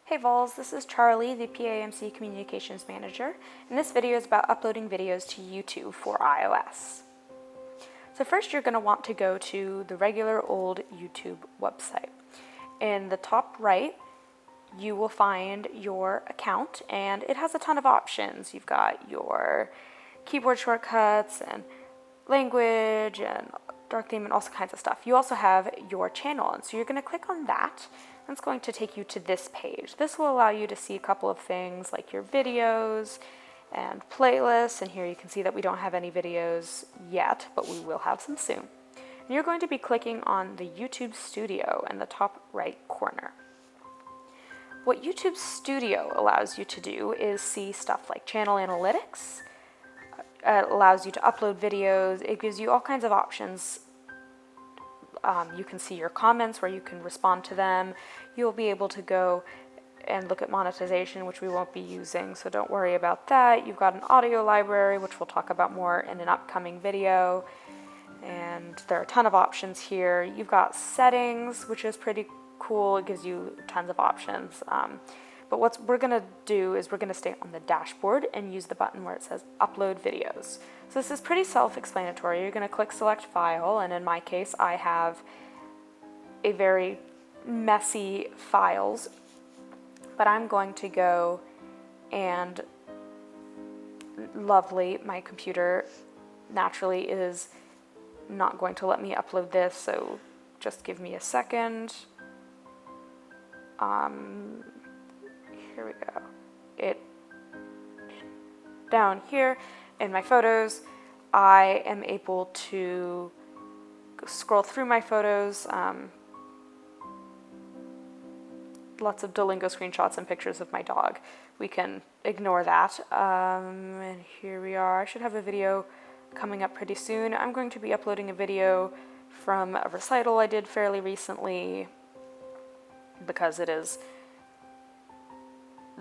Hey vols, this is Charlie, the PAMC Communications Manager, and this video is about uploading videos to YouTube for iOS. So first you're going to want to go to the regular old YouTube website. In the top right, you will find your account, and it has a ton of options. You've got your keyboard shortcuts and language and dark theme and all kinds of stuff. You also have your channel, and so you're going to click on that. It's going to take you to this page. This will allow you to see a couple of things like your videos and playlists, and here you can see that we don't have any videos yet, but we will have some soon. And you're going to be clicking on the YouTube Studio in the top right corner. What YouTube Studio allows you to do is see stuff like channel analytics. It allows you to upload videos. It gives you all kinds of options. You can see your comments where you can respond to them. You'll be able to go and look at monetization, which we won't be using, so don't worry about that. You've got an audio library, which we'll talk about more in an upcoming video. And there are a ton of options here. You've got settings, which is pretty cool. It gives you tons of options. But what we're going to do is we're going to stay on the dashboard and use the button where it says Upload Videos. So this is pretty self-explanatory. You're going to click Select File, and in my case, I have a very messy files, but I'm going to go and lovely, my computer naturally is not going to let me upload this, so just give me a second. Here we go. Down here in my photos, I am able to scroll through my photos. Lots of Duolingo screenshots and pictures of my dog. We can ignore that. And here we are. I should have a video coming up pretty soon. I'm going to be uploading a video from a recital I did fairly recently because it is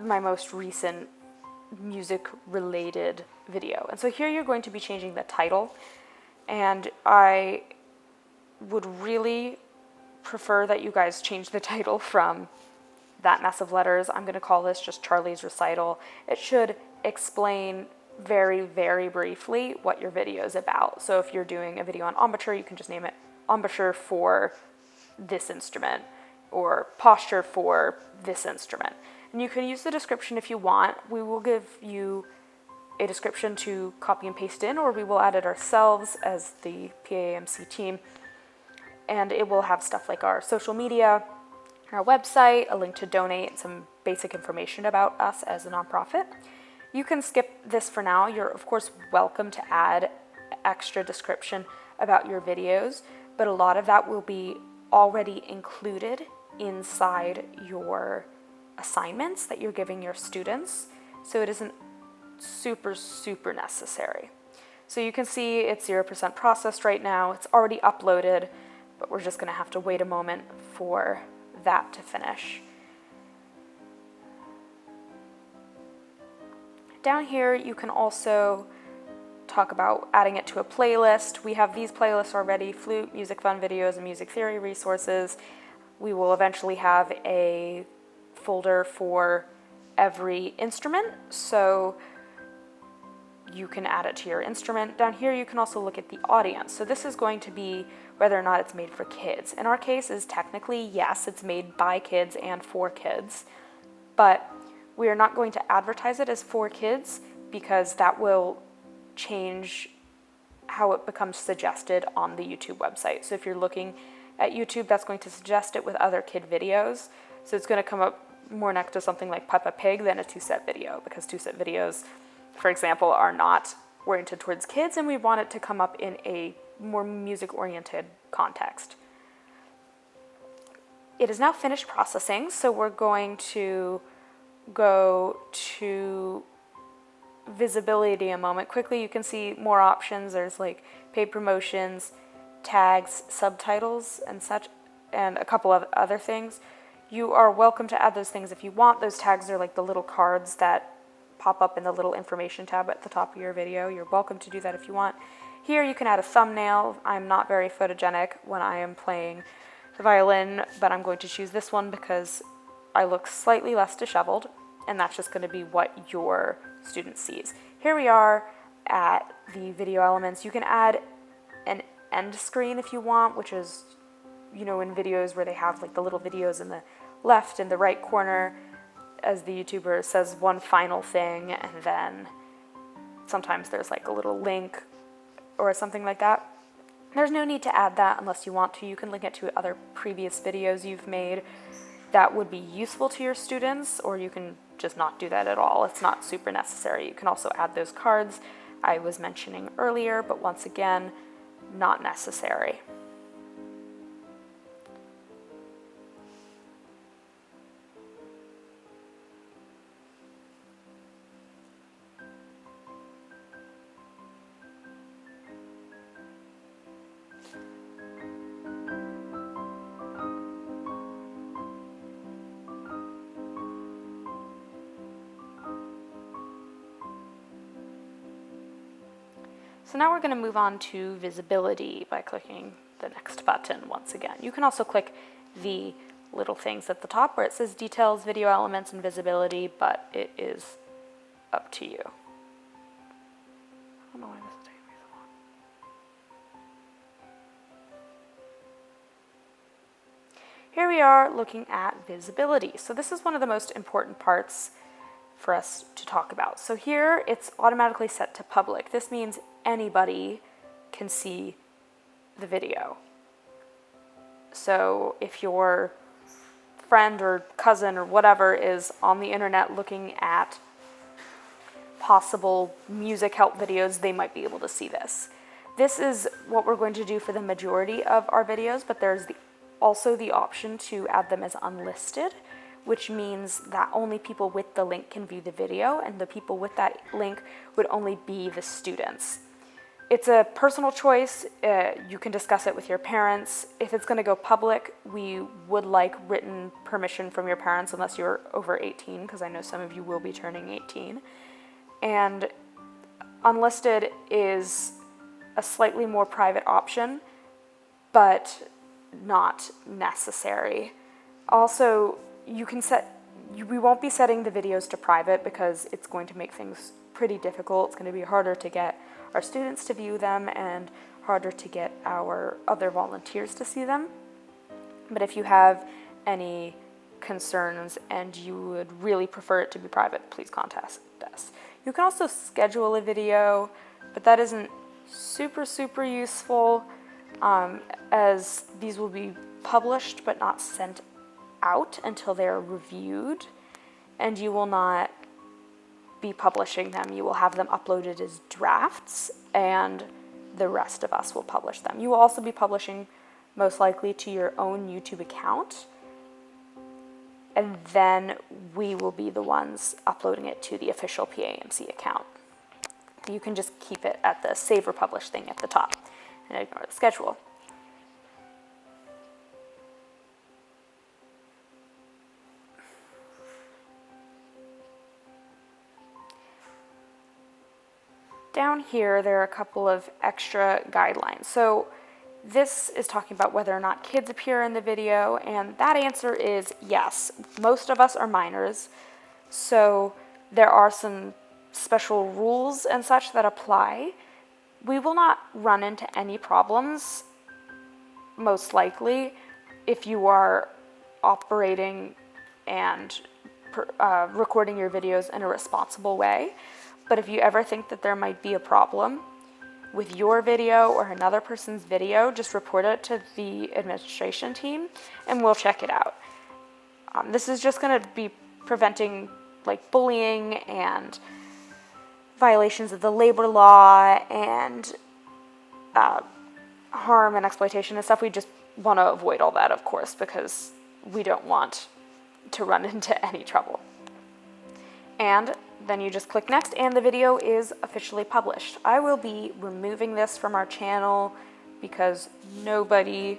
my most recent music-related video. And so here you're going to be changing the title, and I would really prefer that you guys change the title from that mess of letters. I'm going to call this just Charlie's Recital. It should explain very, very briefly what your video is about. So if you're doing a video on embouchure, you can just name it Embouchure for this instrument or Posture for this instrument. And you can use the description if you want. We will give you a description to copy and paste in, or we will add it ourselves as the PAMC team. And it will have stuff like our social media, our website, a link to donate, some basic information about us as a nonprofit. You can skip this for now. You're, of course, welcome to add extra description about your videos, but a lot of that will be already included inside your assignments that you're giving your students, so it isn't super necessary. So you can see it's 0% processed right now. It's already uploaded, but we're just going to have to wait a moment for that to finish. Down here you can also talk about adding it to a playlist. We have these playlists already: flute, music fun videos, and music theory resources. We will eventually have a folder for every instrument, so you can add it to your instrument. Down here you can also look at the audience. So this is going to be whether or not it's made for kids. In our case, is technically yes, it's made by kids and for kids, but we are not going to advertise it as for kids because that will change how it becomes suggested on the YouTube website. So if you're looking at YouTube, that's going to suggest it with other kid videos. So it's going to come up more next to something like Peppa Pig than a two-set video, because two-set videos, for example, are not oriented towards kids, and we want it to come up in a more music-oriented context. It is now finished processing, so we're going to go to visibility a moment. Quickly, you can see more options. There's like paid promotions, tags, subtitles, and such, and a couple of other things. You are welcome to add those things if you want. Those tags are like the little cards that pop up in the little information tab at the top of your video. You're welcome to do that if you want. Here you can add a thumbnail. I'm not very photogenic when I am playing the violin, but I'm going to choose this one because I look slightly less disheveled, and that's just going to be what your student sees. Here we are at the video elements. You can add an end screen if you want, which is, you know, in videos where they have like the little videos in the left and the right corner, as the YouTuber says one final thing, and then sometimes there's like a little link or something like that. There's no need to add that unless you want to. You can link it to other previous videos you've made that would be useful to your students, or you can just not do that at all. It's not super necessary. You can also add those cards I was mentioning earlier, but once again, not necessary. So now we're going to move on to visibility by clicking the next button once again. You can also click the little things at the top where it says details, video elements, and visibility, but it is up to you. I don't know why this is taking me so long. Here we are looking at visibility. So this is one of the most important parts for us to talk about. So here it's automatically set to public. This means anybody can see the video. So if your friend or cousin or whatever is on the internet looking at possible music help videos, they might be able to see this. This is what we're going to do for the majority of our videos, but there's also the option to add them as unlisted, which means that only people with the link can view the video, and the people with that link would only be the students. It's a personal choice. You can discuss it with your parents. If it's going to go public, we would like written permission from your parents unless you're over 18, because I know some of you will be turning 18. And unlisted is a slightly more private option, but not necessary. Also, we won't be setting the videos to private because it's going to make things pretty difficult. It's going to be harder to get our students to view them and harder to get our other volunteers to see them. But if you have any concerns and you would really prefer it to be private, please contact us. You can also schedule a video, but that isn't super useful, as these will be published but not sent out until they're reviewed, and you will not be publishing them. You will have them uploaded as drafts, and the rest of us will publish them. You will also be publishing most likely to your own YouTube account, and then we will be the ones uploading it to the official PAMC account. You can just keep it at the Save or Publish thing at the top and ignore the schedule. Down here, there are a couple of extra guidelines. So this is talking about whether or not kids appear in the video, and that answer is yes. Most of us are minors, so there are some special rules and such that apply. We will not run into any problems, most likely, if you are operating and recording your videos in a responsible way. But if you ever think that there might be a problem with your video or another person's video, just report it to the administration team and we'll check it out. This is just going to be preventing like bullying and violations of the labor law and harm and exploitation and stuff. We just want to avoid all that, of course, because we don't want to run into any trouble. And then you just click next and the video is officially published. I will be removing this from our channel because nobody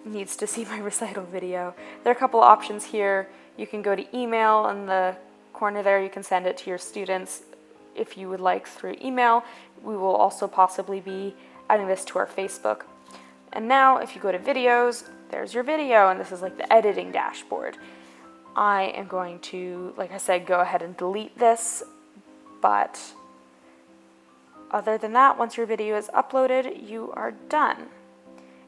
needs to see my recital video. There are a couple options here. You can go to email in the corner there. You can send it to your students if you would like through email. We will also possibly be adding this to our Facebook. And now if you go to videos, there's your video, and this is like the editing dashboard. I am going to, like I said, go ahead and delete this, but other than that, once your video is uploaded, you are done.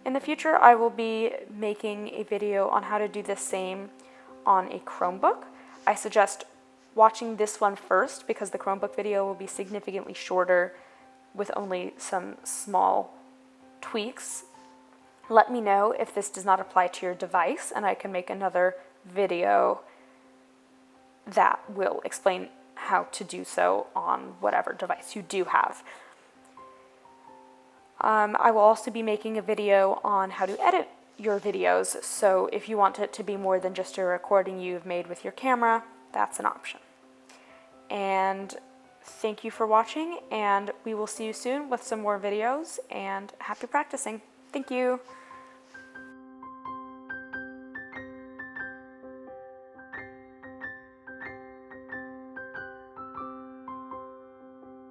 In the future, I will be making a video on how to do the same on a Chromebook. I suggest watching this one first because the Chromebook video will be significantly shorter with only some small tweaks. Let me know if this does not apply to your device, and I can make another video that will explain how to do so on whatever device you do have. I will also be making a video on how to edit your videos, so if you want it to be more than just a recording you've made with your camera, that's an option. And thank you for watching, and we will see you soon with some more videos, and happy practicing. Thank you.